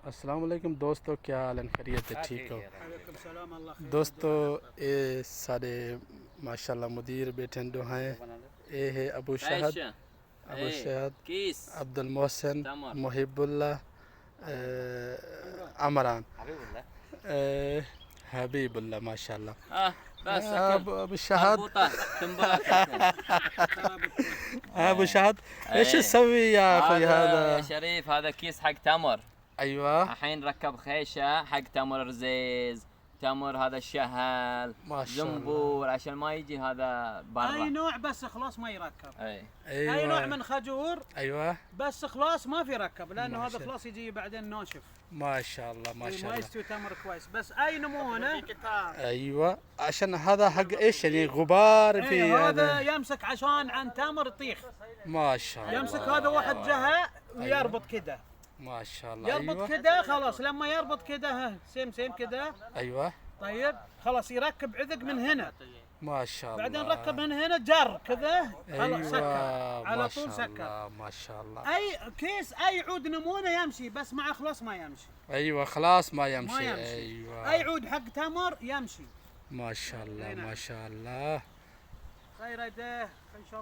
अस्सलाम वालेकुम दोस्तों, क्या हाल है? खैरियत है? ठीक हो दोस्तों? ये सारे माशाल्लाह मुदीर बैठे हैं। ये है अबू शहद, अब्दुल मोहसिन, मुहिबुल्लाह, अमरान, हबीबुल्लाह माशाल्लाह। بس अबू शहद अबू शहद ايش إيه. تسوي يا اخوي هذا هذا؟ يا شريف هذا كيس حق تمر. ايوه الحين ركب خيشه حق تمر رزيز، تمر هذا الشهل، ما شاء الله. زنبور عشان ما يجي هذا برا. اي نوع بس خلاص ما يركب. اي ايوه اي نوع من خجور ايوه بس خلاص ما في ركب، لانه ما هذا شاء خلاص يجي بعدين ناشف. ما شاء الله ما شاء ما الله. يستوي تمر كويس، بس اي نمونه. ايوه عشان هذا حق ايش يعني غبار في إيه، هذا هذا؟ يمسك عشان عن تمر يطيخ. ما شاء الله يمسك هذا واحد جهه ويربط كده، ما شاء الله. يربط ايوه كده خلاص. لما يربط كده سيم كده ايوه طيب خلاص يركب عذق من هنا، ما شاء الله. بعدين ركب من هنا جر كذا خلاص سكر ايوه على ما طول شاء سكر. الله ما شاء الله. اي كيس اي عود نمونه يمشي، بس مع خلاص ما يمشي. ايوه خلاص ما ما يمشي. يمشي. ايوه اي عود حق تمر يمشي. ما شاء الله أي نعم. ما شاء الله. خير يده ان شاء الله.